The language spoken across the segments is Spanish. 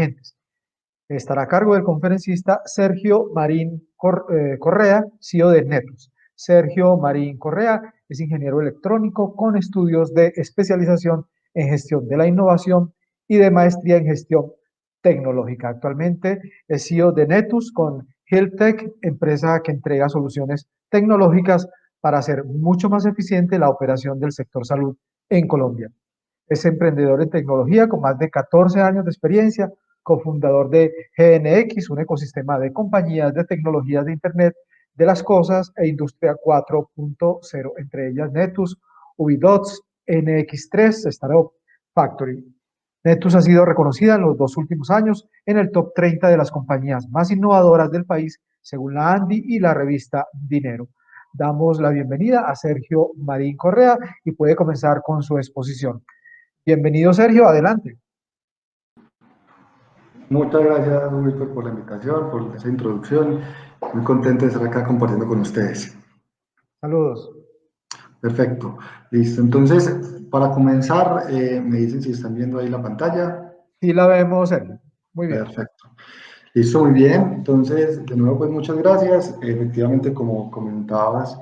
inteligentes. Estará a cargo del conferencista Sergio Marín Correa, CEO de Netus. Sergio Marín Correa es ingeniero electrónico con estudios de especialización en gestión de la innovación y de maestría en gestión tecnológica. Actualmente es CEO de Netus con HealthTech, empresa que entrega soluciones tecnológicas para hacer mucho más eficiente la operación del sector salud en Colombia. Es emprendedor en tecnología con más de 14 años de experiencia, cofundador de GNX, un ecosistema de compañías de tecnologías de Internet de las cosas e Industria 4.0, entre ellas Netus, Ubidots, NX3, Startup Factory. Netus ha sido reconocida en los 2 últimos años en el top 30 de las compañías más innovadoras del país, según la Andy y la revista Dinero. Damos la bienvenida a Sergio Marín Correa y puede comenzar con su exposición. Bienvenido, Sergio, adelante. Muchas gracias, Wilfred, por la invitación, por esa introducción. Muy contento de estar acá compartiendo con ustedes. Saludos. Perfecto, listo. Entonces, para comenzar, me dicen si están viendo ahí la pantalla. Sí la vemos, Sergio. Muy bien. Perfecto. Listo, muy bien. Entonces, de nuevo, pues muchas gracias. Efectivamente, como comentabas,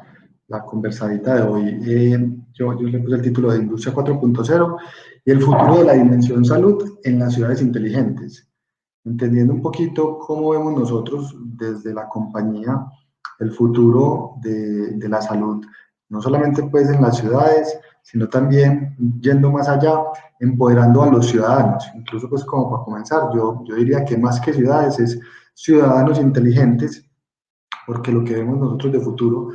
la conversadita de hoy, yo le puse el título de Industria 4.0 y el futuro de la dimensión salud en las ciudades inteligentes. Entendiendo un poquito cómo vemos nosotros desde la compañía el futuro de la salud, no solamente pues en las ciudades, sino también yendo más allá, empoderando a los ciudadanos. Incluso pues como para comenzar, yo diría que más que ciudades es ciudadanos inteligentes, porque lo que vemos nosotros de futuro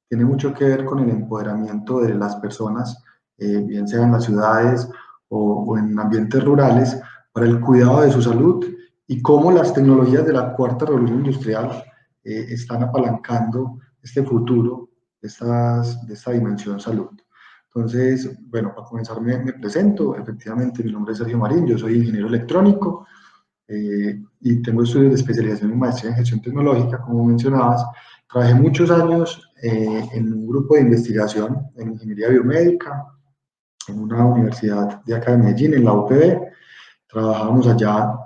tiene mucho que ver con el empoderamiento de las personas, bien sea en las ciudades o en ambientes rurales, para el cuidado de su salud y cómo las tecnologías de la cuarta revolución industrial están apalancando este futuro de esta dimensión salud. Entonces, bueno, para comenzar me presento. Efectivamente, mi nombre es Sergio Marín, yo soy ingeniero electrónico y tengo estudios de especialización en maestría en gestión tecnológica, como mencionabas. Trabajé muchos años en un grupo de investigación en ingeniería biomédica en una universidad de acá de Medellín, en la UPB. Trabajábamos allá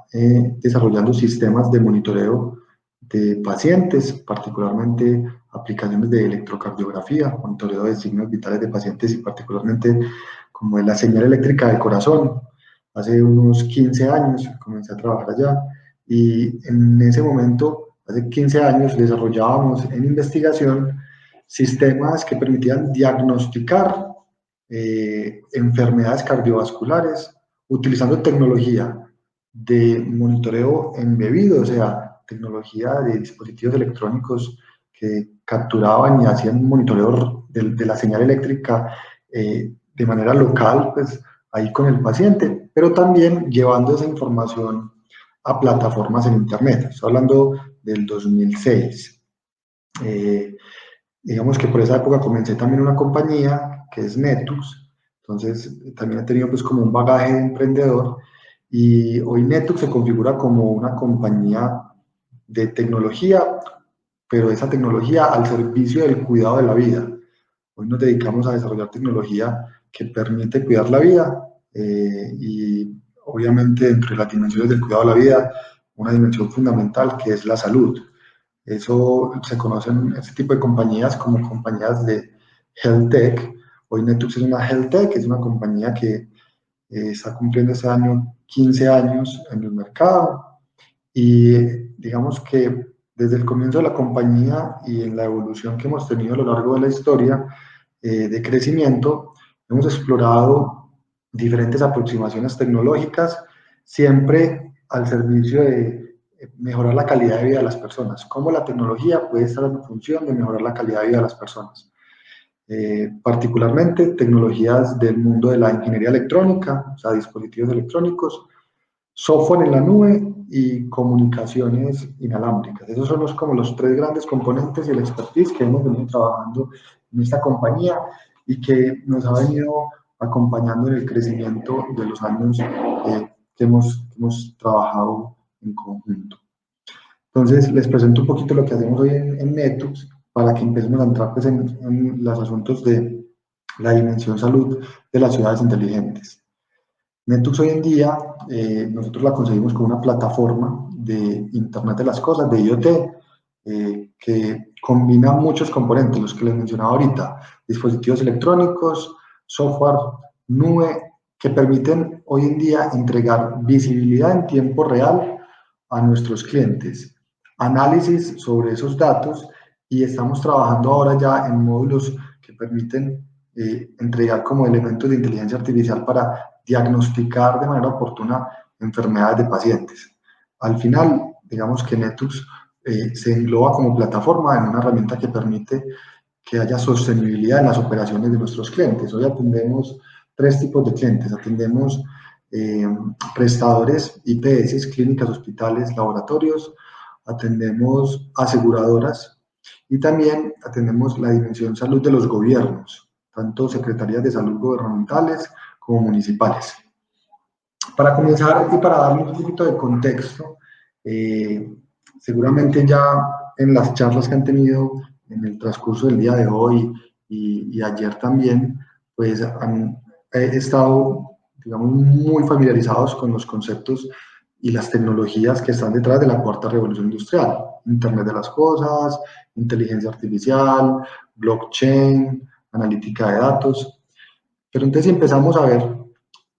desarrollando sistemas de monitoreo de pacientes, particularmente aplicaciones de electrocardiografía, monitoreo de signos vitales de pacientes y particularmente como es la señal eléctrica del corazón. Hace unos 15 años comencé a trabajar allá y en ese momento, hace 15 años, desarrollábamos en investigación sistemas que permitían diagnosticar enfermedades cardiovasculares utilizando tecnología de monitoreo embebido, o sea, tecnología de dispositivos electrónicos que capturaban y hacían monitoreo de la señal eléctrica de manera local, pues ahí con el paciente, pero también llevando esa información a plataformas en Internet. Estoy hablando del 2006. Digamos que por esa época comencé también una compañía que es Netux, entonces también he tenido pues como un bagaje de emprendedor y hoy Netux se configura como una compañía de tecnología, pero esa tecnología al servicio del cuidado de la vida. Hoy nos dedicamos a desarrollar tecnología que permite cuidar la vida y obviamente dentro de las dimensiones del cuidado de la vida, una dimensión fundamental que es la salud. Eso se conocen, este tipo de compañías como compañías de health tech. Hoy Netux es una health tech, es una compañía que está cumpliendo este año 15 años en el mercado y digamos que desde el comienzo de la compañía y en la evolución que hemos tenido a lo largo de la historia de crecimiento, hemos explorado diferentes aproximaciones tecnológicas, siempre al servicio de mejorar la calidad de vida de las personas. Cómo la tecnología puede estar en función de mejorar la calidad de vida de las personas. Particularmente tecnologías del mundo de la ingeniería electrónica, o sea, dispositivos electrónicos, software en la nube y comunicaciones inalámbricas. Esos son como los tres grandes componentes y el expertise que hemos venido trabajando en esta compañía y que nos ha venido acompañando en el crecimiento de los años que hemos trabajado en conjunto. Entonces, les presento un poquito lo que hacemos hoy en Netux para que empecemos a entrar pues, en los asuntos de la dimensión salud de las ciudades inteligentes. Netux hoy en día, nosotros la concebimos como una plataforma de Internet de las Cosas, de IoT, que combina muchos componentes, los que les mencionaba ahorita, dispositivos electrónicos, software, nube, que permiten hoy en día entregar visibilidad en tiempo real a nuestros clientes, análisis sobre esos datos, y estamos trabajando ahora ya en módulos que permiten entregar como elementos de inteligencia artificial para diagnosticar de manera oportuna enfermedades de pacientes. Al final, digamos que Netux se engloba como plataforma en una herramienta que permite que haya sostenibilidad en las operaciones de nuestros clientes. Hoy atendemos tres tipos de clientes. Atendemos eh, prestadores IPS, clínicas, hospitales, laboratorios. Atendemos aseguradoras y también atendemos la dimensión salud de los gobiernos, tanto secretarías de salud gubernamentales como municipales. Para comenzar y para darles un poquito de contexto, eh, seguramente ya en las charlas que han tenido en el transcurso del día de hoy y ayer también, pues han estado, digamos, muy familiarizados con los conceptos y las tecnologías que están detrás de la cuarta revolución industrial: Internet de las Cosas, inteligencia artificial, blockchain, analítica de datos. Pero entonces si empezamos a ver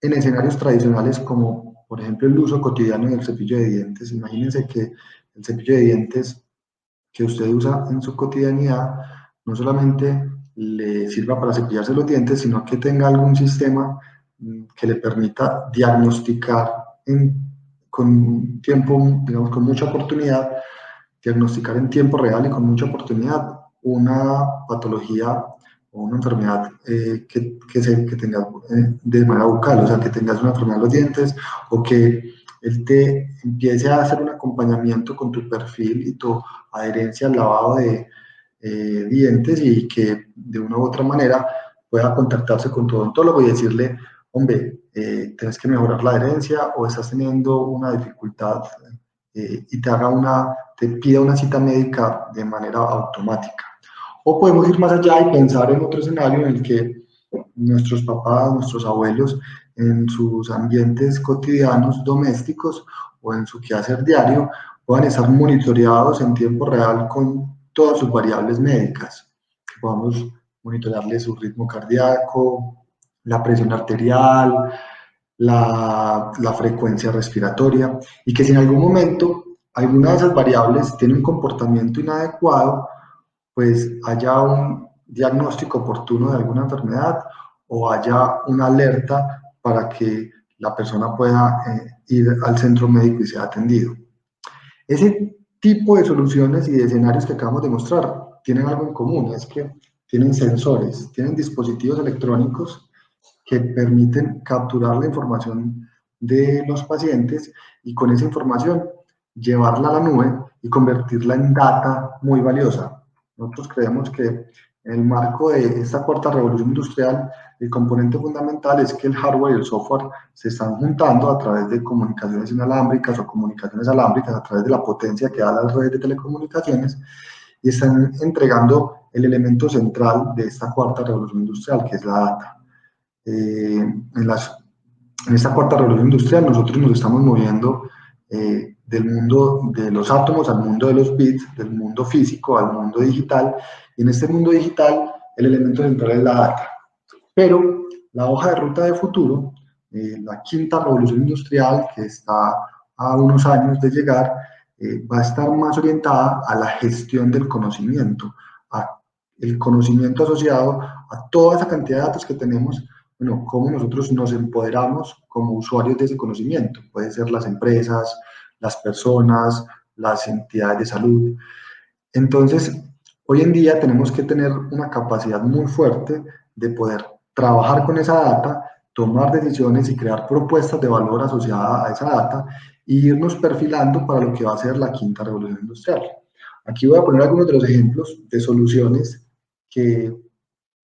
en escenarios tradicionales como, por ejemplo, el uso cotidiano del cepillo de dientes, imagínense que el cepillo de dientes que usted usa en su cotidianidad no solamente le sirva para cepillarse los dientes, sino que tenga algún sistema que le permita diagnosticar con tiempo, digamos, con mucha oportunidad, diagnosticar en tiempo real y con mucha oportunidad una patología o una enfermedad que tengas de manera bucal, o sea, que tengas una enfermedad de los dientes, o que él te empiece a hacer un acompañamiento con tu perfil y tu adherencia al lavado de dientes, y que de una u otra manera pueda contactarse con tu odontólogo y decirle: hombre, tienes que mejorar la adherencia o estás teniendo una dificultad, y te pida una cita médica de manera automática. O podemos ir más allá y pensar en otro escenario en el que nuestros papás, nuestros abuelos, en sus ambientes cotidianos domésticos o en su quehacer diario, puedan estar monitoreados en tiempo real con todas sus variables médicas. Que podamos monitorearle su ritmo cardíaco, la presión arterial, la frecuencia respiratoria, y que si en algún momento alguna de esas variables tiene un comportamiento inadecuado, pues haya un diagnóstico oportuno de alguna enfermedad o haya una alerta para que la persona pueda ir al centro médico y sea atendido. Ese tipo de soluciones y de escenarios que acabamos de mostrar tienen algo en común: es que tienen sensores, tienen dispositivos electrónicos que permiten capturar la información de los pacientes y con esa información llevarla a la nube y convertirla en data muy valiosa. Nosotros creemos que en el marco de esta cuarta revolución industrial, el componente fundamental es que el hardware y el software se están juntando a través de comunicaciones inalámbricas o comunicaciones alámbricas, a través de la potencia que da las redes de telecomunicaciones, y están entregando el elemento central de esta cuarta revolución industrial, que es la data. En, en esta cuarta revolución industrial nosotros nos estamos moviendo del mundo de los átomos al mundo de los bits, del mundo físico al mundo digital, y en este mundo digital el elemento central es la data. Pero la hoja de ruta de futuro, la quinta revolución industrial, que está a unos años de llegar, va a estar más orientada a la gestión del conocimiento, a el conocimiento asociado a toda esa cantidad de datos que tenemos. Bueno, cómo nosotros nos empoderamos como usuarios de ese conocimiento. Puede ser las empresas, las personas, las entidades de salud. Entonces, hoy en día tenemos que tener una capacidad muy fuerte de poder trabajar con esa data, tomar decisiones y crear propuestas de valor asociadas a esa data, e irnos perfilando para lo que va a ser la quinta revolución industrial. Aquí voy a poner algunos de los ejemplos de soluciones que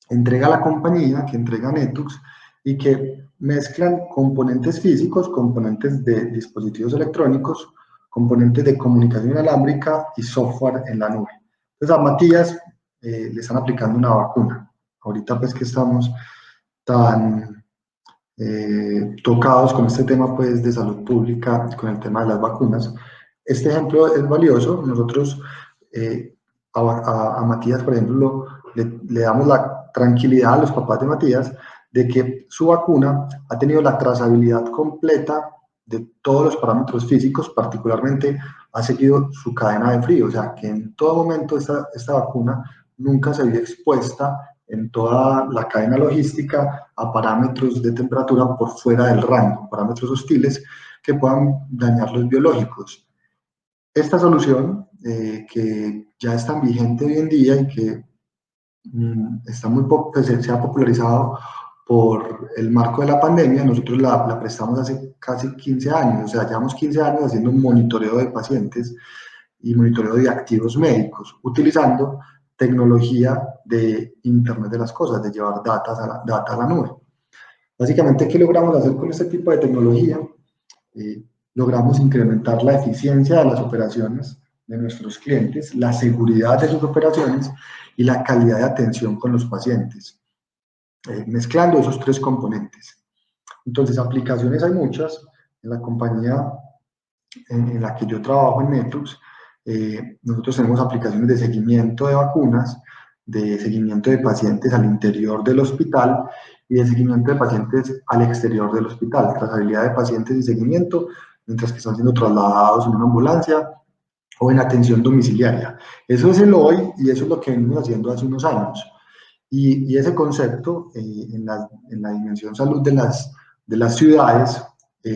entrega la compañía, que entrega Netux, y que mezclan componentes físicos, componentes de dispositivos electrónicos, componentes de comunicación inalámbrica y software en la nube. Entonces a Matías le están aplicando una vacuna. Ahorita pues que estamos tan tocados con este tema pues, de salud pública, con el tema de las vacunas. Este ejemplo es valioso. Nosotros a Matías, por ejemplo, le damos la tranquilidad a los papás de Matías de que su vacuna ha tenido la trazabilidad completa de todos los parámetros físicos, particularmente ha seguido su cadena de frío, o sea que en todo momento esta vacuna nunca se vio expuesta en toda la cadena logística a parámetros de temperatura por fuera del rango, parámetros hostiles que puedan dañar los biológicos. Esta solución, que ya es tan vigente hoy en día y que está pues, se ha popularizado por el marco de la pandemia, nosotros la prestamos hace casi 15 años, o sea, llevamos 15 años haciendo un monitoreo de pacientes y monitoreo de activos médicos, utilizando tecnología de Internet de las Cosas, de llevar data a la nube. Básicamente, ¿qué logramos hacer con este tipo de tecnología? Logramos incrementar la eficiencia de las operaciones de nuestros clientes, la seguridad de sus operaciones y la calidad de atención con los pacientes, mezclando esos tres componentes. Entonces, aplicaciones hay muchas. En la compañía en la que yo trabajo en Netlux, nosotros tenemos aplicaciones de seguimiento de vacunas, de seguimiento de pacientes al interior del hospital y de seguimiento de pacientes al exterior del hospital, trazabilidad de pacientes y seguimiento mientras que están siendo trasladados en una ambulancia o en atención domiciliaria. Eso es el hoy y eso es lo que venimos haciendo hace unos años. Y ese concepto en la dimensión salud de las ciudades,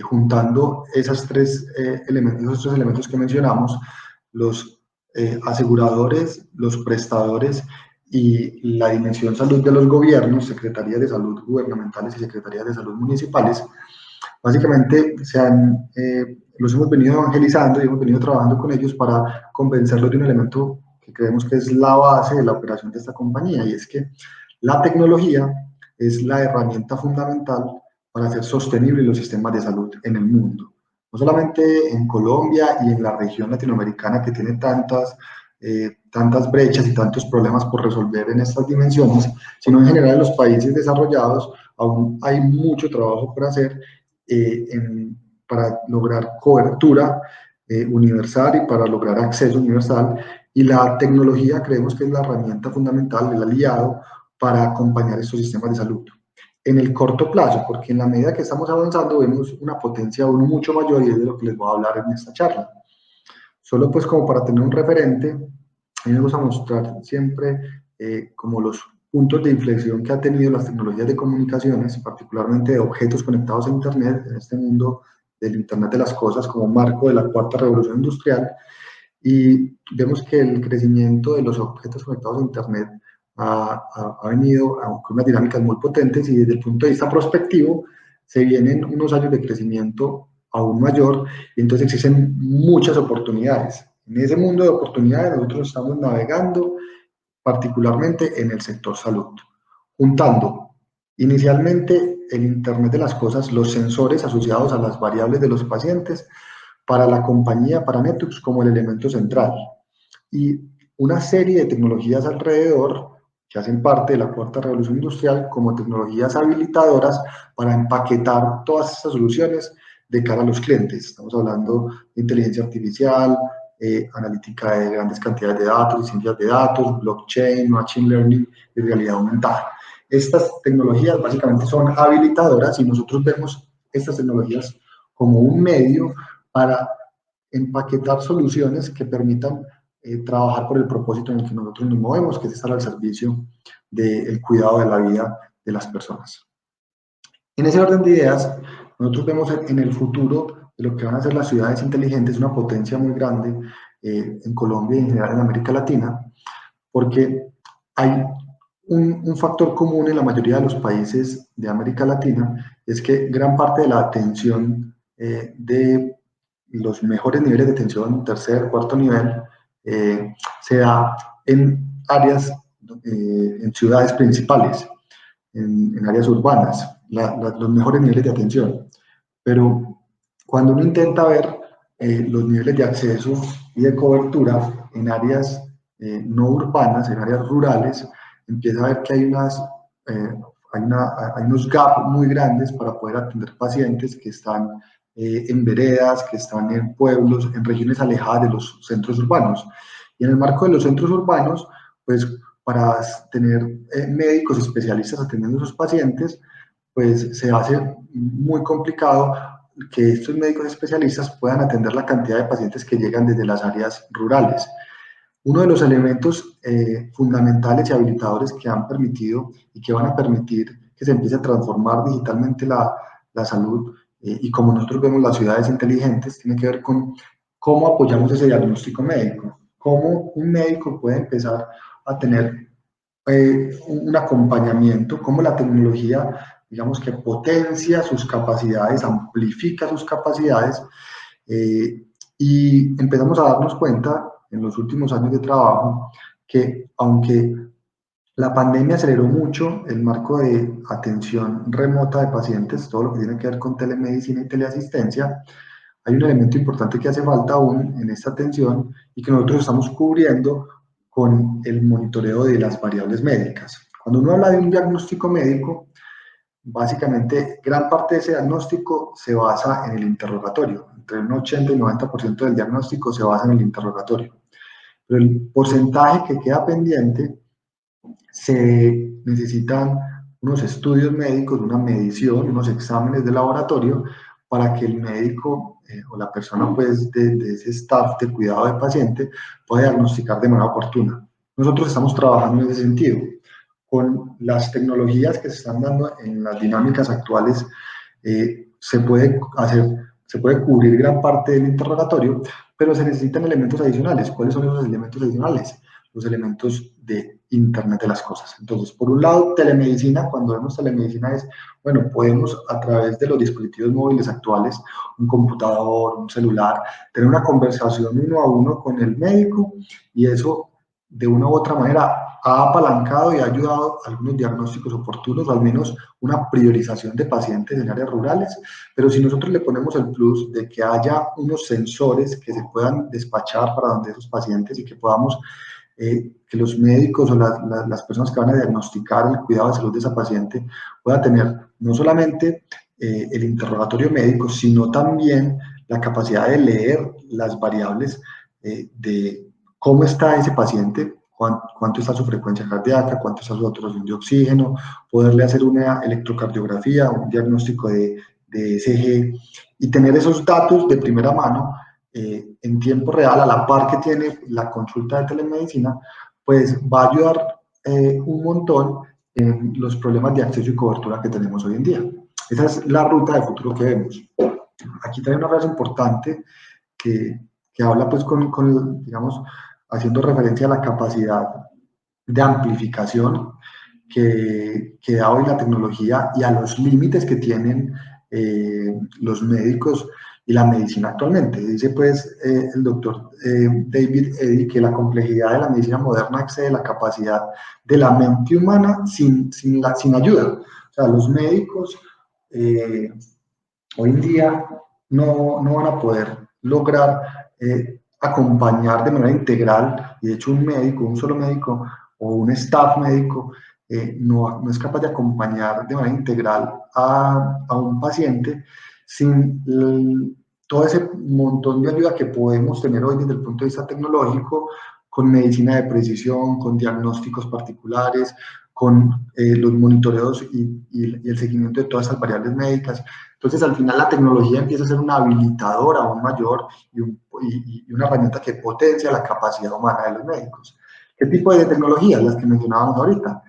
juntando esos tres elementos que mencionamos, los aseguradores, los prestadores y la dimensión salud de los gobiernos, secretarías de salud gubernamentales y secretarías de salud municipales, básicamente los hemos venido evangelizando y hemos venido trabajando con ellos para convencerlos de un elemento que creemos que es la base de la operación de esta compañía, y es que la tecnología es la herramienta fundamental para hacer sostenibles los sistemas de salud en el mundo. No solamente en Colombia y en la región latinoamericana que tiene tantas brechas y tantos problemas por resolver en estas dimensiones, sino en general en los países desarrollados aún hay mucho trabajo por hacer para lograr cobertura universal y para lograr acceso universal. Y la tecnología creemos que es la herramienta fundamental, el aliado para acompañar estos sistemas de salud. En el corto plazo, porque en la medida que estamos avanzando vemos una potencia aún mucho mayor y es de lo que les voy a hablar en esta charla. Solo pues como para tener un referente, a mí me gusta mostrar siempre como los puntos de inflexión que ha tenido las tecnologías de comunicaciones, particularmente de objetos conectados a Internet, en este mundo del Internet de las cosas como marco de la cuarta revolución industrial, y vemos que el crecimiento de los objetos conectados a Internet ha venido con unas dinámicas muy potentes y desde el punto de vista prospectivo se vienen unos años de crecimiento aún mayor y entonces existen muchas oportunidades. En ese mundo de oportunidades nosotros estamos navegando particularmente en el sector salud, juntando inicialmente el Internet de las cosas, los sensores asociados a las variables de los pacientes, para la compañía, para Netlux, como el elemento central. Y una serie de tecnologías alrededor que hacen parte de la cuarta revolución industrial como tecnologías habilitadoras para empaquetar todas estas soluciones de cara a los clientes. Estamos hablando de inteligencia artificial, analítica de grandes cantidades de datos, ciencias de datos, blockchain, machine learning y realidad aumentada. Estas tecnologías básicamente son habilitadoras y nosotros vemos estas tecnologías como un medio para empaquetar soluciones que permitan trabajar por el propósito en el que nosotros nos movemos, que es estar al servicio del cuidado de la vida de las personas. En ese orden de ideas, nosotros vemos en el futuro de lo que van a ser las ciudades inteligentes una potencia muy grande en Colombia y en general en América Latina, porque hay un factor común en la mayoría de los países de América Latina, es que gran parte de la atención de los mejores niveles de atención, tercer, cuarto nivel, se da en áreas, en ciudades principales, en áreas urbanas, los mejores niveles de atención. Pero cuando uno intenta ver los niveles de acceso y de cobertura en áreas no urbanas, en áreas rurales, empieza a ver que hay hay unos gaps muy grandes para poder atender pacientes que están en veredas, que están en pueblos, en regiones alejadas de los centros urbanos. Y en el marco de los centros urbanos, pues para tener médicos especialistas atendiendo a esos pacientes, pues se hace muy complicado que estos médicos especialistas puedan atender la cantidad de pacientes que llegan desde las áreas rurales. Uno de los elementos fundamentales y habilitadores que han permitido y que van a permitir que se empiece a transformar digitalmente la salud y como nosotros vemos las ciudades inteligentes, tiene que ver con cómo apoyamos ese diagnóstico médico, cómo un médico puede empezar a tener un acompañamiento, cómo la tecnología, digamos que potencia sus capacidades, amplifica sus capacidades eh, y empezamos a darnos cuenta en los últimos años de trabajo que aunque la pandemia aceleró mucho el marco de atención remota de pacientes, todo lo que tiene que ver con telemedicina y teleasistencia, hay un elemento importante que hace falta aún en esta atención y que nosotros estamos cubriendo con el monitoreo de las variables médicas. Cuando uno habla de un diagnóstico médico, básicamente gran parte de ese diagnóstico se basa en el interrogatorio. Entre un 80 y 90% del diagnóstico se basa en el interrogatorio. Pero el porcentaje que queda pendiente se necesitan unos estudios médicos, una medición, unos exámenes de laboratorio para que el médico o la persona pues, de ese staff de cuidado del paciente pueda diagnosticar de manera oportuna. Nosotros estamos trabajando en ese sentido. Con las tecnologías que se están dando en las dinámicas actuales, se puede cubrir gran parte del interrogatorio, pero se necesitan elementos adicionales. ¿Cuáles son esos elementos adicionales? Los elementos de Internet de las cosas. Entonces, por un lado, telemedicina, cuando vemos telemedicina es, bueno, podemos a través de los dispositivos móviles actuales, un computador, un celular, tener una conversación uno a uno con el médico y eso de una u otra manera ha apalancado y ha ayudado a algunos diagnósticos oportunos, o al menos una priorización de pacientes en áreas rurales, pero si nosotros le ponemos el plus de que haya unos sensores que se puedan despachar para donde esos pacientes y que podamos que los médicos o las personas que van a diagnosticar el cuidado de salud de esa paciente puedan tener no solamente el interrogatorio médico, sino también la capacidad de leer las variables de cómo está ese paciente, cuánto está su frecuencia cardíaca, cuánto está su saturación de oxígeno, poderle hacer una electrocardiografía, un diagnóstico de ECG y tener esos datos de primera mano en tiempo real, a la par que tiene la consulta de telemedicina, pues va a ayudar un montón en los problemas de acceso y cobertura que tenemos hoy en día. Esa es la ruta de futuro que vemos. Aquí trae una frase importante que habla pues digamos, haciendo referencia a la capacidad de amplificación que da hoy la tecnología y a los límites que tienen los médicos y la medicina actualmente. Dice pues el doctor David Eddy que la complejidad de la medicina moderna excede la capacidad de la mente humana sin ayuda. O sea, los médicos hoy en día no van a poder lograr acompañar de manera integral, y de hecho un médico, un solo médico o un staff médico no es capaz de acompañar de manera integral a un paciente sin todo ese montón de ayuda que podemos tener hoy desde el punto de vista tecnológico, con medicina de precisión, con diagnósticos particulares, con los monitoreos y el seguimiento de todas esas variables médicas. Entonces, al final, la tecnología empieza a ser un habilitador aún mayor y una herramienta que potencia la capacidad humana de los médicos. ¿Qué tipo de tecnologías? Las que mencionábamos ahorita.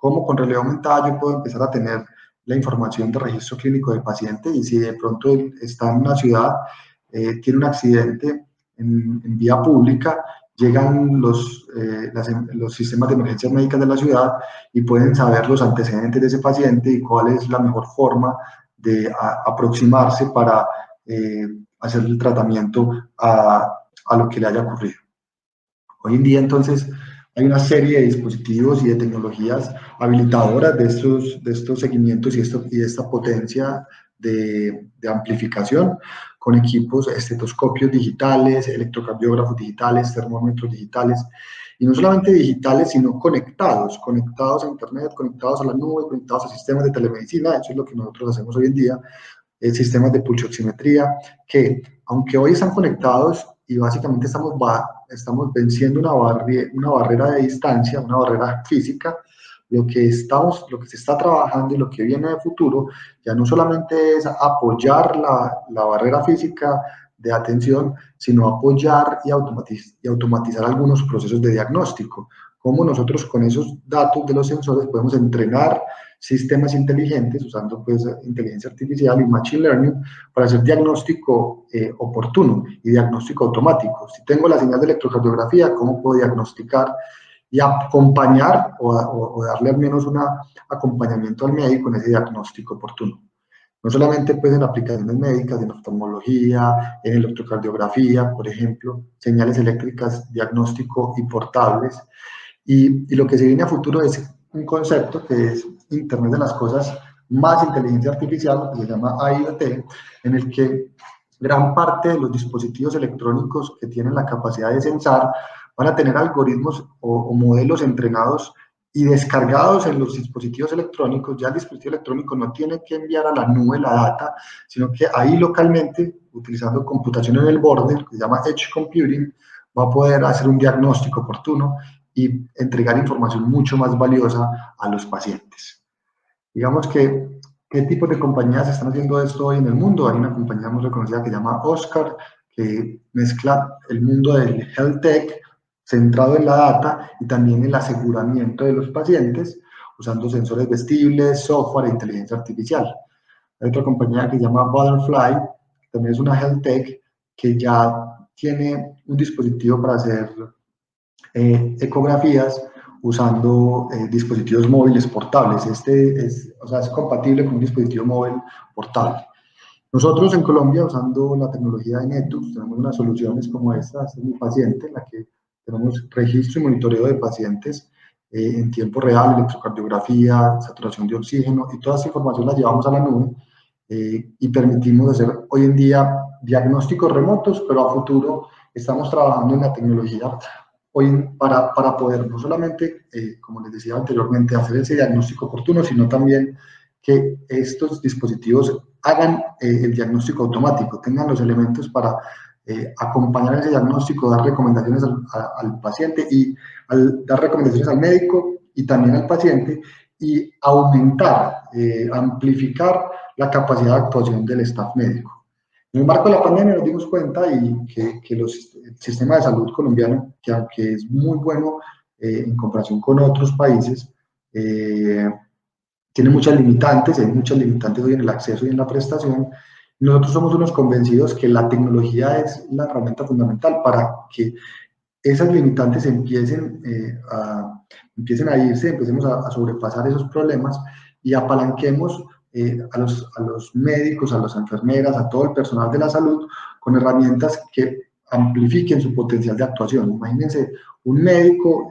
¿Cómo con realidad aumentada yo puedo empezar a tener la información de registro clínico del paciente y si de pronto está en una ciudad, tiene un accidente en vía pública, llegan los sistemas de emergencias médicas de la ciudad y pueden saber los antecedentes de ese paciente y cuál es la mejor forma de aproximarse para hacer el tratamiento a lo que le haya ocurrido. Hoy en día, entonces, hay una serie de dispositivos y de tecnologías habilitadoras de estos seguimientos y esta potencia de amplificación, con equipos, estetoscopios digitales, electrocardiógrafos digitales, termómetros digitales, y no solamente digitales, sino conectados, conectados a Internet, conectados a la nube, conectados a sistemas de telemedicina. Eso es lo que nosotros hacemos hoy en día, sistemas de pulsioximetría, que aunque hoy están conectados y básicamente estamos venciendo una barrera de distancia, una barrera física, lo que se está trabajando y lo que viene de futuro ya no solamente es apoyar la barrera física de atención, sino apoyar y automatizar algunos procesos de diagnóstico. Cómo nosotros con esos datos de los sensores podemos entrenar sistemas inteligentes usando pues inteligencia artificial y machine learning para hacer diagnóstico oportuno y diagnóstico automático. Si tengo la señal de electrocardiografía, ¿cómo puedo diagnosticar y acompañar o darle al menos un acompañamiento al médico en ese diagnóstico oportuno? No solamente pues en aplicaciones médicas, en oftalmología, en electrocardiografía, por ejemplo, señales eléctricas, diagnóstico y portables. Y lo que se viene a futuro es un concepto que es Internet de las Cosas más inteligencia artificial, que se llama IoT, en el que gran parte de los dispositivos electrónicos que tienen la capacidad de sensar van a tener algoritmos o modelos entrenados y descargados en los dispositivos electrónicos. Ya el dispositivo electrónico no tiene que enviar a la nube la data, sino que ahí localmente, utilizando computación en el borde, que se llama Edge Computing, va a poder hacer un diagnóstico oportuno y entregar información mucho más valiosa a los pacientes. Digamos que, ¿qué tipo de compañías están haciendo esto hoy en el mundo? Hay una compañía muy reconocida que se llama Oscar, que mezcla el mundo del health tech, centrado en la data y también en el aseguramiento de los pacientes, usando sensores vestibles, software e inteligencia artificial. Hay otra compañía que se llama Butterfly, que también es una health tech, que ya tiene un dispositivo para hacer ecografías usando dispositivos móviles portables. O sea, es compatible con un dispositivo móvil portable. Nosotros en Colombia, usando la tecnología de Netus, tenemos unas soluciones como esta es mi paciente, en la que tenemos registro y monitoreo de pacientes en tiempo real, electrocardiografía, saturación de oxígeno, y toda esa información la llevamos a la nube y permitimos hacer hoy en día diagnósticos remotos, pero a futuro estamos trabajando en la tecnología hoy para poder no solamente, como les decía anteriormente, hacer ese diagnóstico oportuno, sino también que estos dispositivos hagan el diagnóstico automático, tengan los elementos para acompañar ese diagnóstico, dar recomendaciones al paciente y dar recomendaciones al médico y también al paciente y aumentar, amplificar la capacidad de actuación del staff médico. En el marco de la pandemia nos dimos cuenta que el sistema de salud colombiano, que aunque es muy bueno en comparación con otros países, tiene muchas limitantes, hay muchas limitantes hoy en el acceso y en la prestación. Nosotros somos unos convencidos que la tecnología es la herramienta fundamental para que esas limitantes empiecen a irse, empecemos a sobrepasar esos problemas y apalanquemos a los médicos, a las enfermeras, a todo el personal de la salud con herramientas que amplifiquen su potencial de actuación. Imagínense un médico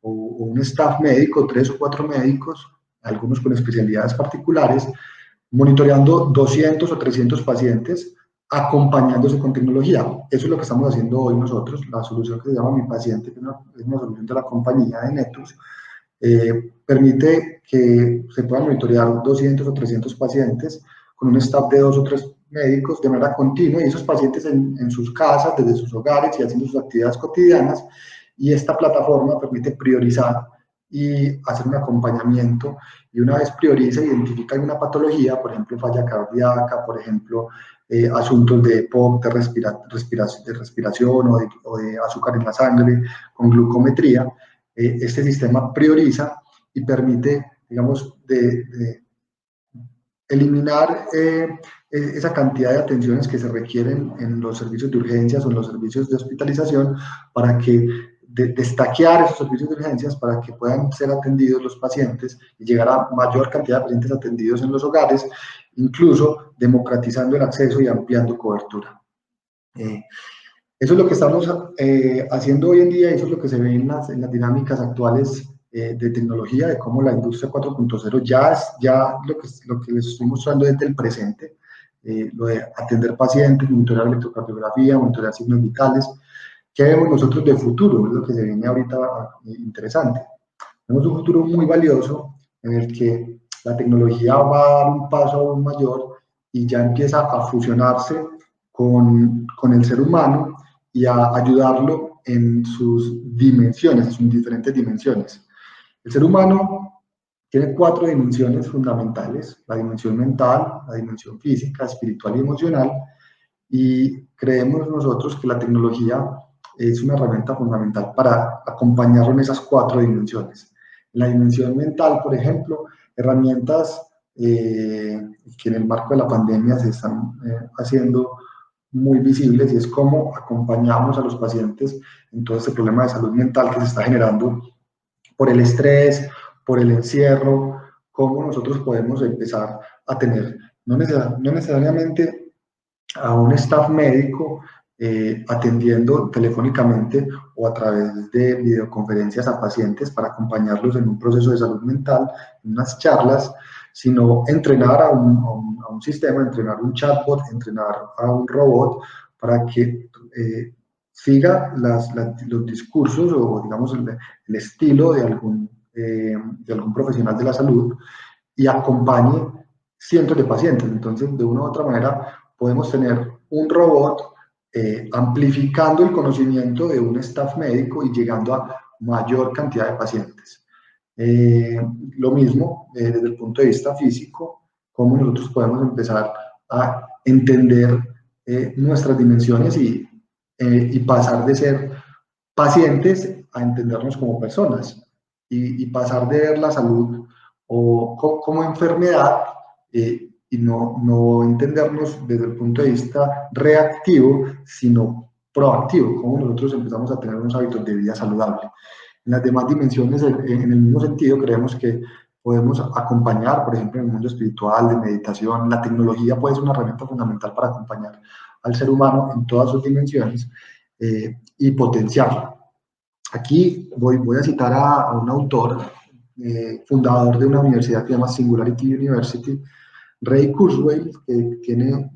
o un staff médico, 3 o 4 médicos, algunos con especialidades particulares, monitoreando 200 o 300 pacientes, acompañándose con tecnología. Eso es lo que estamos haciendo hoy nosotros. La solución que se llama Mi Paciente, que es una solución de la compañía de Netus, permite que se puedan monitorear 200 o 300 pacientes con un staff de 2 o 3 médicos de manera continua y esos pacientes en sus casas, desde sus hogares y haciendo sus actividades cotidianas. Y esta plataforma permite priorizar y hacer un acompañamiento, y una vez prioriza, identifica alguna patología, por ejemplo falla cardíaca, por ejemplo asuntos de POC, de respiración o de azúcar en la sangre, con glucometría. Este sistema prioriza y permite, digamos, de eliminar esa cantidad de atenciones que se requieren en los servicios de urgencias o en los servicios de hospitalización, para que destaquear esos servicios de urgencias para que puedan ser atendidos los pacientes y llegar a mayor cantidad de pacientes atendidos en los hogares, incluso democratizando el acceso y ampliando cobertura. Eso es lo que estamos haciendo hoy en día, y eso es lo que se ve en las dinámicas actuales de tecnología, de cómo la industria 4.0 ya lo que les estoy mostrando desde el presente. lo de atender pacientes, monitorear electrocardiografía, monitorear signos vitales. ¿Qué vemos nosotros de futuro? Es lo que se viene ahorita interesante. Tenemos un futuro muy valioso en el que la tecnología va a dar un paso aún mayor y ya empieza a fusionarse con el ser humano y a ayudarlo en sus dimensiones, en sus diferentes dimensiones. El ser humano tiene 4 dimensiones fundamentales: la dimensión mental, la dimensión física, espiritual y emocional, y creemos nosotros que la tecnología es una herramienta fundamental para acompañarlo en esas 4 dimensiones. En la dimensión mental, por ejemplo, herramientas que en el marco de la pandemia se están haciendo muy visibles, y es cómo acompañamos a los pacientes en todo este problema de salud mental que se está generando por el estrés, por el encierro, cómo nosotros podemos empezar a tener, no necesariamente a un staff médico atendiendo telefónicamente o a través de videoconferencias a pacientes para acompañarlos en un proceso de salud mental, en unas charlas, sino entrenar a un sistema, entrenar un chatbot, entrenar a un robot para que siga los discursos o, digamos, el estilo de algún profesional de la salud y acompañe cientos de pacientes. Entonces, de una u otra manera, podemos tener un robot amplificando el conocimiento de un staff médico y llegando a mayor cantidad de pacientes. Lo mismo desde el punto de vista físico, cómo nosotros podemos empezar a entender nuestras dimensiones y pasar de ser pacientes a entendernos como personas y pasar de ver la salud como enfermedad y no entendernos desde el punto de vista reactivo, sino proactivo, como nosotros empezamos a tener unos hábitos de vida saludable. En las demás dimensiones, en el mismo sentido, creemos que podemos acompañar, por ejemplo, en el mundo espiritual, de meditación. La tecnología puede ser una herramienta fundamental para acompañar al ser humano en todas sus dimensiones y potenciarlo. Aquí voy a citar a un autor, fundador de una universidad que se llama Singularity University, Ray Kurzweil, que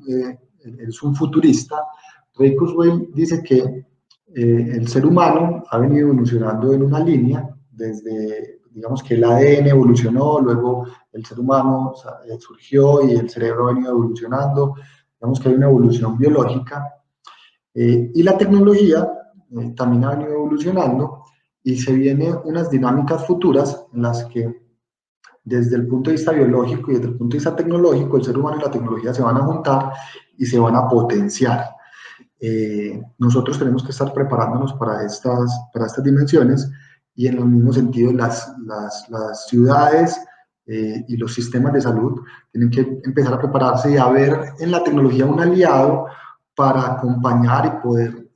es un futurista. Ray Kurzweil dice que el ser humano ha venido evolucionando en una línea desde, digamos, que el ADN evolucionó, luego el ser humano surgió y el cerebro ha venido evolucionando, digamos que hay una evolución biológica, y la tecnología también ha venido evolucionando y se vienen unas dinámicas futuras en las que desde el punto de vista biológico y desde el punto de vista tecnológico, el ser humano y la tecnología se van a juntar y se van a potenciar. Nosotros tenemos que estar preparándonos para estas dimensiones, y en el mismo sentido las ciudades y los sistemas de salud tienen que empezar a prepararse y a ver en la tecnología un aliado para acompañar y poder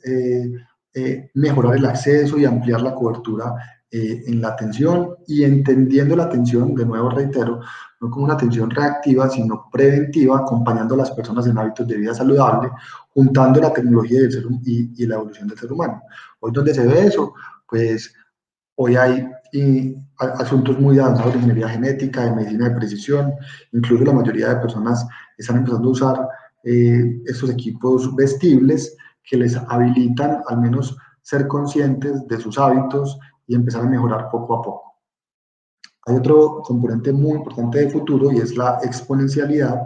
mejorar el acceso y ampliar la cobertura en la atención, y entendiendo la atención, de nuevo reitero, no como una atención reactiva, sino preventiva, acompañando a las personas en hábitos de vida saludable, juntando la tecnología y la evolución del ser humano. Hoy, ¿dónde se ve eso? Pues hoy hay asuntos muy avanzados de ingeniería genética, de medicina de precisión. Incluso la mayoría de personas están empezando a usar estos equipos vestibles que les habilitan al menos ser conscientes de sus hábitos y empezar a mejorar poco a poco. Hay otro componente muy importante de futuro, y es la exponencialidad.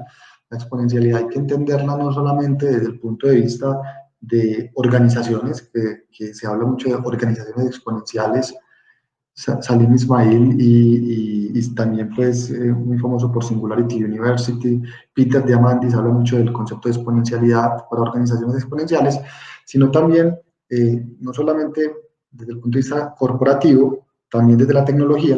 La exponencialidad hay que entenderla no solamente desde el punto de vista de organizaciones, que se habla mucho de organizaciones exponenciales. Salim Ismail y también pues muy famoso por Singularity University, Peter Diamandis habla mucho del concepto de exponencialidad para organizaciones exponenciales, sino también no solamente desde el punto de vista corporativo, también desde la tecnología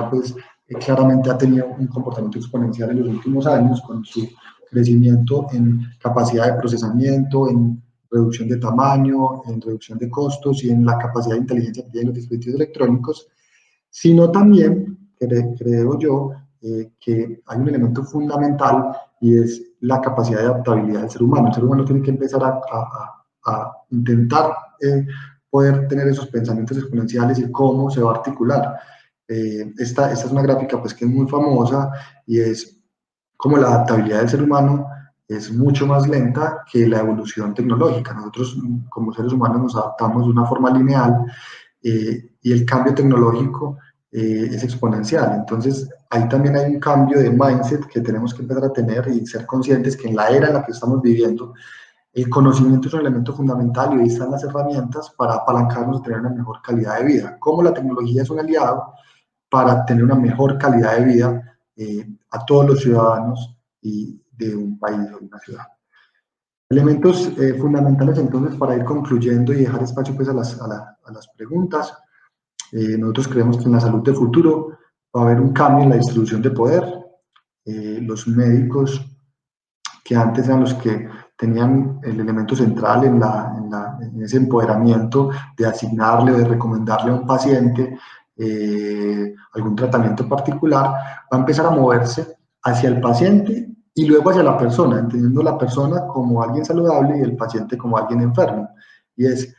pues claramente ha tenido un comportamiento exponencial en los últimos años con su crecimiento en capacidad de procesamiento, en reducción de tamaño, en reducción de costos y en la capacidad de inteligencia que tienen los dispositivos electrónicos, sino también, creo yo, que hay un elemento fundamental, y es la capacidad de adaptabilidad del ser humano. El ser humano tiene que empezar a intentar poder tener esos pensamientos exponenciales y cómo se va a articular. Esta es una gráfica pues, que es muy famosa, y es como la adaptabilidad del ser humano es mucho más lenta que la evolución tecnológica. Nosotros como seres humanos nos adaptamos de una forma lineal y el cambio tecnológico es exponencial. Entonces, ahí también hay un cambio de mindset que tenemos que empezar a tener y ser conscientes que en la era en la que estamos viviendo, el conocimiento es un elemento fundamental y ahí están las herramientas para apalancarnos y tener una mejor calidad de vida. Cómo la tecnología es un aliado para tener una mejor calidad de vida a todos los ciudadanos y de un país o de una ciudad. Elementos fundamentales entonces para ir concluyendo y dejar espacio pues a las preguntas. Nosotros creemos que en la salud del futuro va a haber un cambio en la distribución de poder. Los médicos que antes eran los que tenían el elemento central en ese empoderamiento de asignarle o de recomendarle a un paciente algún tratamiento particular, va a empezar a moverse hacia el paciente y luego hacia la persona, entendiendo la persona como alguien saludable y el paciente como alguien enfermo. Y es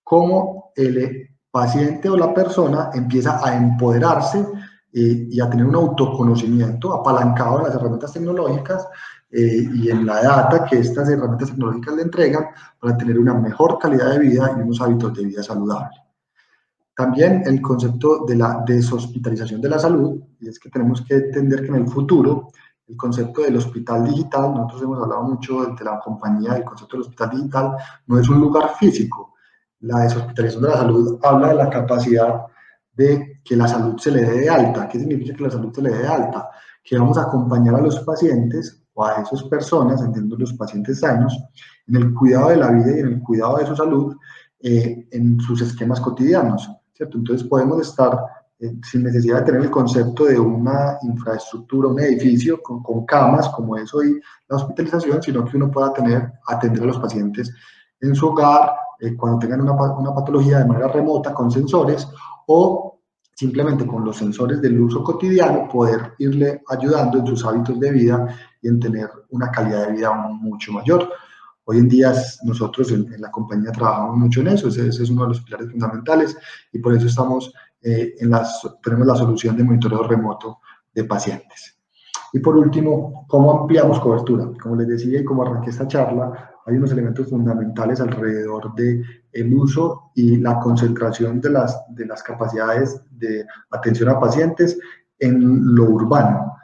cómo el paciente o la persona empieza a empoderarse y a tener un autoconocimiento apalancado en las herramientas tecnológicas y en la data que estas herramientas tecnológicas le entregan para tener una mejor calidad de vida y unos hábitos de vida saludables. También el concepto de la deshospitalización de la salud, y es que tenemos que entender que en el futuro el concepto del hospital digital, nosotros hemos hablado mucho de la compañía, del concepto del hospital digital, no es un lugar físico. La deshospitalización de la salud habla de la capacidad de que la salud se le dé de alta. ¿Qué significa que la salud se le dé de alta? Que vamos a acompañar a los pacientes o a esas personas, entiendo los pacientes sanos, en el cuidado de la vida y en el cuidado de su salud en sus esquemas cotidianos, ¿cierto? Entonces podemos estar sin necesidad de tener el concepto de una infraestructura, un edificio con camas, como es hoy la hospitalización, sino que uno pueda atender a los pacientes en su hogar, cuando tengan una patología de manera remota con sensores o simplemente con los sensores del uso cotidiano poder irle ayudando en sus hábitos de vida y en tener una calidad de vida mucho mayor. Hoy en día nosotros en la compañía trabajamos mucho en eso, ese es uno de los pilares fundamentales y por eso estamos tenemos la solución de monitoreo remoto de pacientes. Y por último, ¿cómo ampliamos cobertura? Como les decía y como arranqué esta charla, hay unos elementos fundamentales alrededor del uso y la concentración de las capacidades de atención a pacientes en lo urbano.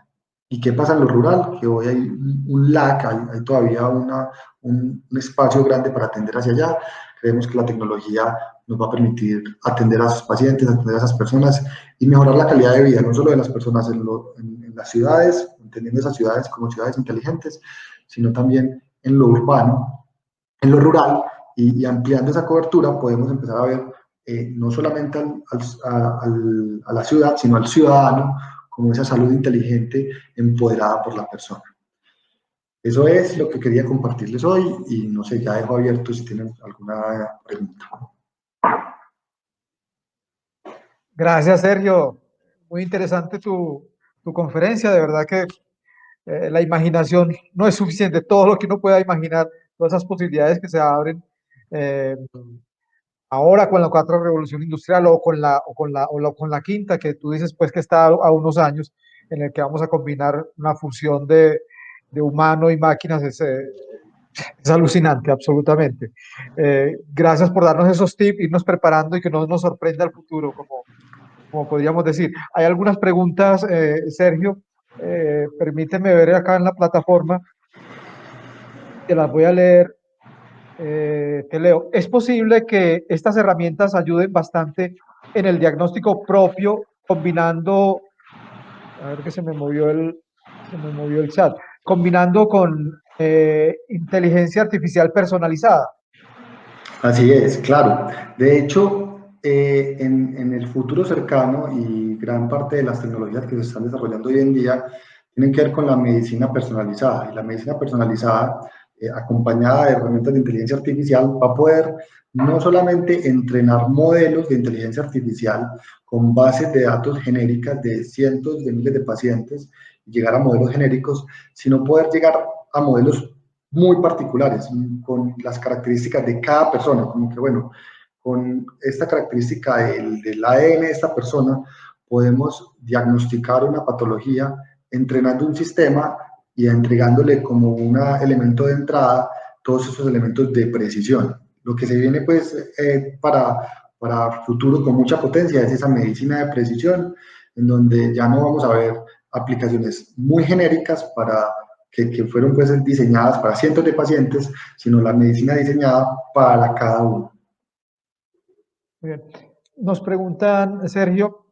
¿Y qué pasa en lo rural? Que hoy hay un lag, hay todavía un espacio grande para atender hacia allá. Creemos que la tecnología nos va a permitir atender a sus pacientes, atender a esas personas y mejorar la calidad de vida, no solo de las personas en las ciudades, entendiendo esas ciudades como ciudades inteligentes, sino también en lo urbano, en lo rural, y ampliando esa cobertura podemos empezar a ver no solamente a la ciudad, sino al ciudadano como esa salud inteligente empoderada por la persona. Eso es lo que quería compartirles hoy y no sé, ya dejo abierto si tienen alguna pregunta. Gracias, Sergio. Muy interesante tu conferencia. De verdad que la imaginación no es suficiente. Todo lo que uno pueda imaginar, todas esas posibilidades que se abren eh, ahora con la cuarta revolución industrial o con la quinta, que tú dices pues que está a unos años, en el que vamos a combinar una fusión de humano y máquinas, es alucinante, absolutamente. Gracias por darnos esos tips, irnos preparando y que no nos sorprenda el futuro, como podríamos decir. Hay algunas preguntas, Sergio, permíteme ver acá en la plataforma, te las voy a leer, te leo. ¿Es posible que estas herramientas ayuden bastante en el diagnóstico propio, combinando, a ver que se me movió el chat, combinando con inteligencia artificial personalizada? Así es, claro. De hecho, en el futuro cercano y gran parte de las tecnologías que se están desarrollando hoy en día tienen que ver con la medicina personalizada. Y la medicina personalizada, acompañada de herramientas de inteligencia artificial, va a poder no solamente entrenar modelos de inteligencia artificial con bases de datos genéricas de cientos de miles de pacientes y llegar a modelos genéricos, sino poder llegar a modelos muy particulares, con las características de cada persona, como que bueno, con esta característica del ADN de esta persona, podemos diagnosticar una patología entrenando un sistema y entregándole como un elemento de entrada todos esos elementos de precisión. Lo que se viene pues para futuro con mucha potencia es esa medicina de precisión, en donde ya no vamos a ver aplicaciones muy genéricas que fueron pues diseñadas para cientos de pacientes, sino la medicina diseñada para cada uno. Bien. Nos preguntan, Sergio,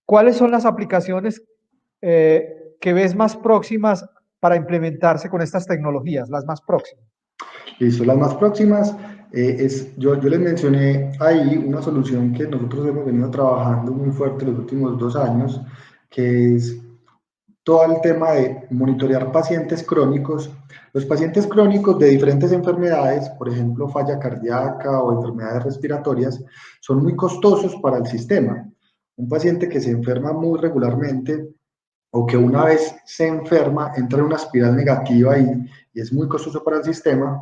¿cuáles son las aplicaciones que ves más próximas para implementarse con estas tecnologías, las más próximas? Listo, las más próximas, yo les mencioné ahí una solución que nosotros hemos venido trabajando muy fuerte los últimos 2 años, que es todo el tema de monitorear pacientes crónicos. Los pacientes crónicos de diferentes enfermedades, por ejemplo, falla cardíaca o enfermedades respiratorias, son muy costosos para el sistema. Un paciente que se enferma muy regularmente o que una vez se enferma entra en una espiral negativa y es muy costoso para el sistema,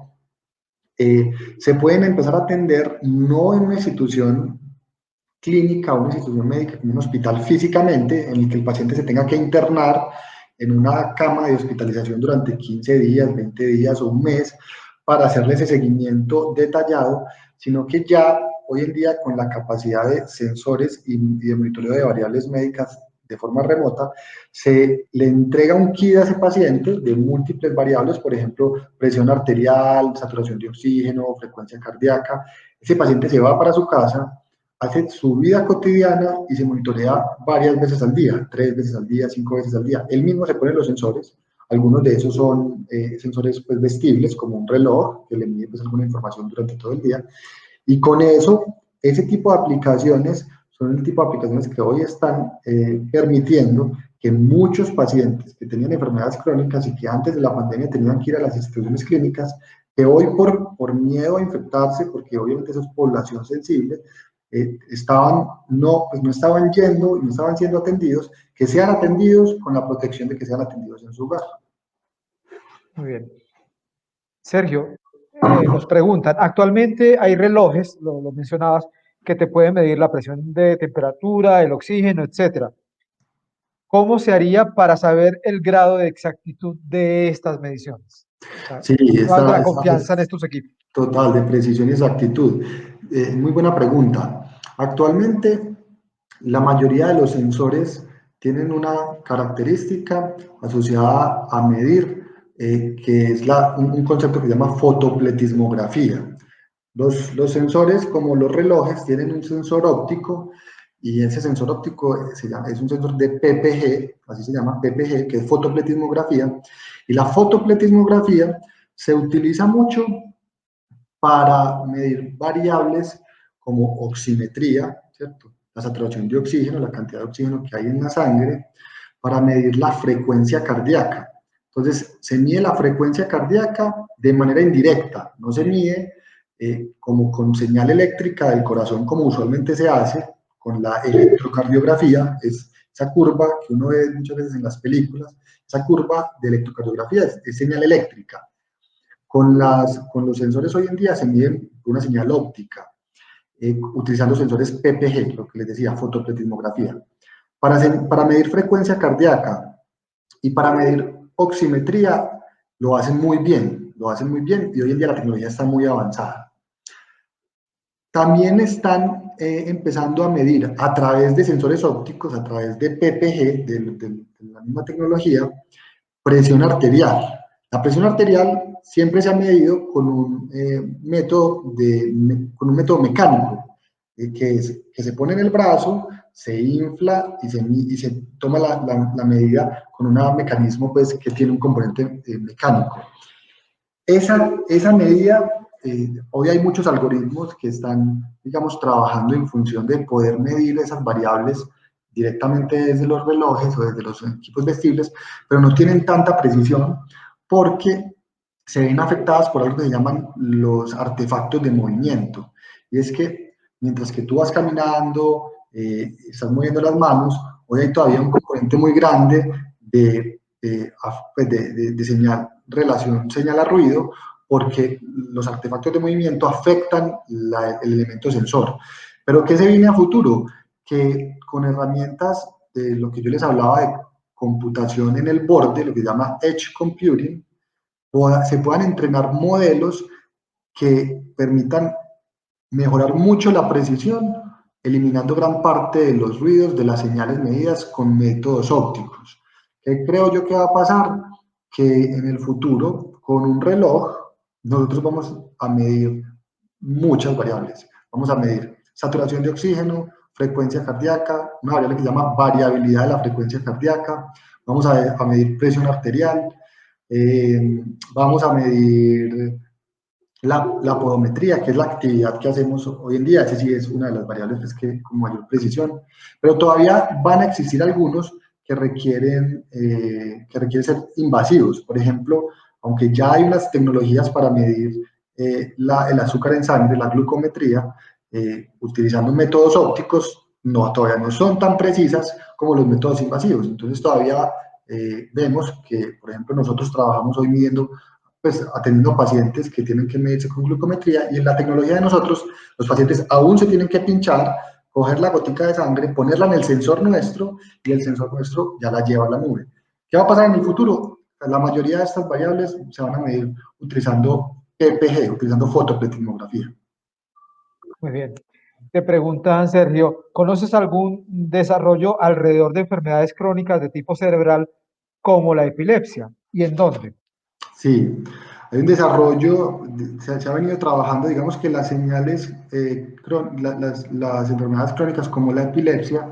se pueden empezar a atender no en una institución clínica o una institución médica como un hospital físicamente, en el que el paciente se tenga que internar en una cama de hospitalización durante 15 días, 20 días o un mes para hacerle ese seguimiento detallado, sino que ya hoy en día con la capacidad de sensores y de monitoreo de variables médicas de forma remota, se le entrega un kit a ese paciente de múltiples variables, por ejemplo, presión arterial, saturación de oxígeno, frecuencia cardíaca. Ese paciente se va para su casa, hace su vida cotidiana y se monitorea varias veces al día, 3 veces al día, 5 veces al día. Él mismo se pone los sensores, algunos de esos son sensores pues, vestibles, como un reloj que le mide pues, alguna información durante todo el día, y con eso, ese tipo de aplicaciones son el tipo de aplicaciones que hoy están permitiendo que muchos pacientes que tenían enfermedades crónicas y que antes de la pandemia tenían que ir a las instituciones clínicas, que hoy por miedo a infectarse, porque obviamente eso es población sensible, pues no estaban yendo y no estaban siendo atendidos, que sean atendidos con la protección de que sean atendidos en su hogar. Muy bien. Sergio, nos preguntan, actualmente hay relojes, lo mencionabas, que te pueden medir la presión de temperatura, el oxígeno, etcétera. ¿Cómo se haría para saber el grado de exactitud de estas mediciones? O sea, Sí, ¿cuál de la es confianza en estos equipos? total de precisión y exactitud. Muy buena pregunta. Actualmente, la mayoría de los sensores tienen una característica asociada a medir, que es un concepto que se llama fotopletismografía. Los sensores, como los relojes, tienen un sensor óptico y ese sensor óptico es un sensor de PPG, así se llama, PPG, que es fotopletismografía. Y la fotopletismografía se utiliza mucho para medir variables como oximetría, ¿cierto? La saturación de oxígeno, la cantidad de oxígeno que hay en la sangre, para medir la frecuencia cardíaca. Entonces, se mide la frecuencia cardíaca de manera indirecta, no se mide como con señal eléctrica del corazón, como usualmente se hace con la electrocardiografía, es esa curva que uno ve muchas veces en las películas, esa curva de electrocardiografía es señal eléctrica. Con los sensores hoy en día se miden una señal óptica, utilizando sensores PPG, lo que les decía, fotopletismografía. Para medir frecuencia cardíaca y para medir oximetría lo hacen muy bien, y hoy en día la tecnología está muy avanzada. También están empezando a medir a través de sensores ópticos, a través de PPG, de la misma tecnología, presión arterial. La presión arterial siempre se ha medido con un método mecánico, que se pone en el brazo, se infla y se toma la medida con un mecanismo pues, que tiene un componente mecánico. Esa medida, hoy hay muchos algoritmos que están, digamos, trabajando en función de poder medir esas variables directamente desde los relojes o desde los equipos vestibles, pero no tienen tanta precisión porque se ven afectadas por algo que se llaman los artefactos de movimiento. Y es que mientras que tú vas caminando, estás moviendo las manos, hoy hay todavía un componente muy grande de señal, relación señal a ruido, porque los artefactos de movimiento afectan el elemento sensor. Pero ¿qué se viene a futuro? Que con herramientas de lo que yo les hablaba de computación en el borde, lo que se llama Edge Computing, se puedan entrenar modelos que permitan mejorar mucho la precisión, eliminando gran parte de los ruidos de las señales medidas con métodos ópticos. ¿Qué creo yo que va a pasar? Que en el futuro, con un reloj, nosotros vamos a medir muchas variables. Vamos a medir saturación de oxígeno, frecuencia cardíaca, una variable que se llama variabilidad de la frecuencia cardíaca, vamos a medir presión arterial, vamos a medir la podometría, que es la actividad que hacemos hoy en día. Esa sí es una de las variables pues, con mayor precisión, pero todavía van a existir algunos que requieren ser invasivos. Por ejemplo, aunque ya hay unas tecnologías para medir el azúcar en sangre, la glucometría, utilizando métodos ópticos, todavía no son tan precisas como los métodos invasivos. Entonces todavía vemos que, por ejemplo, nosotros trabajamos hoy midiendo, pues atendiendo a pacientes que tienen que medirse con glucometría, y en la tecnología de nosotros, los pacientes aún se tienen que pinchar, coger la gotica de sangre, ponerla en el sensor nuestro, y el sensor nuestro ya la lleva a la nube. ¿Qué va a pasar en el futuro? La mayoría de estas variables se van a medir utilizando PPG, utilizando fotopletismografía. Muy bien. Te preguntan, Sergio, ¿conoces algún desarrollo alrededor de enfermedades crónicas de tipo cerebral como la epilepsia? ¿Y en dónde? Sí, hay un desarrollo, se ha venido trabajando, digamos que las señales, las enfermedades crónicas como la epilepsia,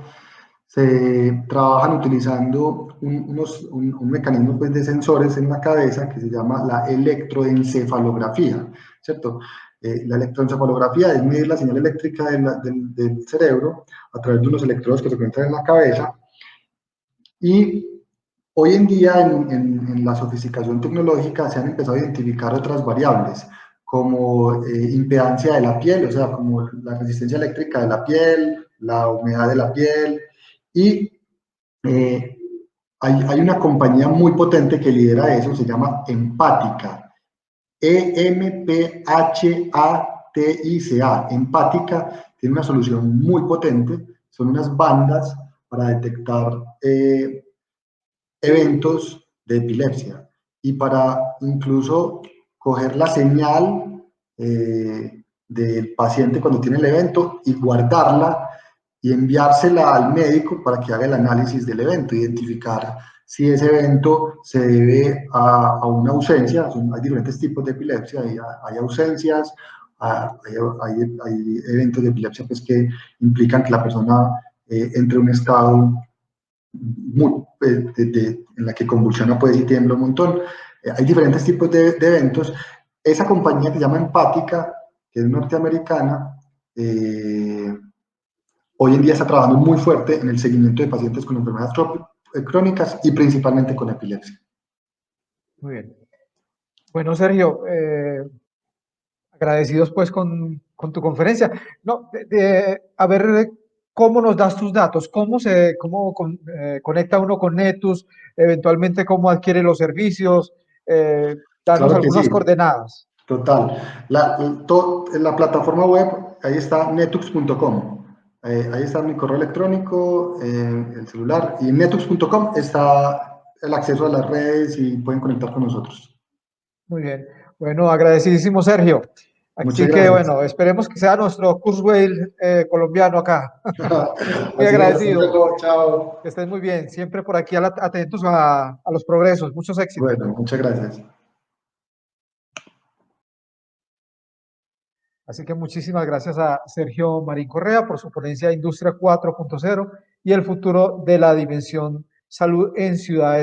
se trabajan utilizando un mecanismo pues, de sensores en la cabeza que se llama la electroencefalografía, ¿cierto? La electroencefalografía es medir la señal eléctrica del cerebro a través de unos electrodos que se encuentran en la cabeza, y hoy en día en la sofisticación tecnológica se han empezado a identificar otras variables como impedancia de la piel, o sea, como la resistencia eléctrica de la piel, la humedad de la piel, y eh, hay una compañía muy potente que lidera eso, se llama Empática, Emphatica. Empática tiene una solución muy potente, son unas bandas para detectar eventos de epilepsia y para incluso coger la señal del paciente cuando tiene el evento y guardarla y enviársela al médico para que haga el análisis del evento, identificar si ese evento se debe a una ausencia. Hay diferentes tipos de epilepsia, hay ausencias, hay eventos de epilepsia pues, que implican que la persona entre en un estado en la que convulsiona pues y tiembla un montón. Hay diferentes tipos de eventos. Esa compañía que se llama Empática, que es norteamericana, hoy en día está trabajando muy fuerte en el seguimiento de pacientes con enfermedades crónicas y principalmente con epilepsia. Muy bien. Bueno, Sergio, agradecidos pues con tu conferencia. No, a ver cómo nos das tus datos, conecta uno con Netus, eventualmente cómo adquiere los servicios, danos Claro que algunas sí, coordenadas. total. En la plataforma web, ahí está netux.com. Ahí está mi correo electrónico, el celular, y en netux.com está el acceso a las redes y pueden conectar con nosotros. Muy bien. Bueno, agradecidísimo, Sergio. Muchas Así que gracias. bueno, esperemos que sea nuestro Kurzweil colombiano acá. Muy Así es, hasta agradecido. luego, chao. Que estés muy bien. Siempre por aquí atentos a los progresos. Muchos éxitos. Bueno, muchas gracias. Así que muchísimas gracias a Sergio Marín Correa por su ponencia de Industria 4.0 y el futuro de la dimensión salud en ciudades.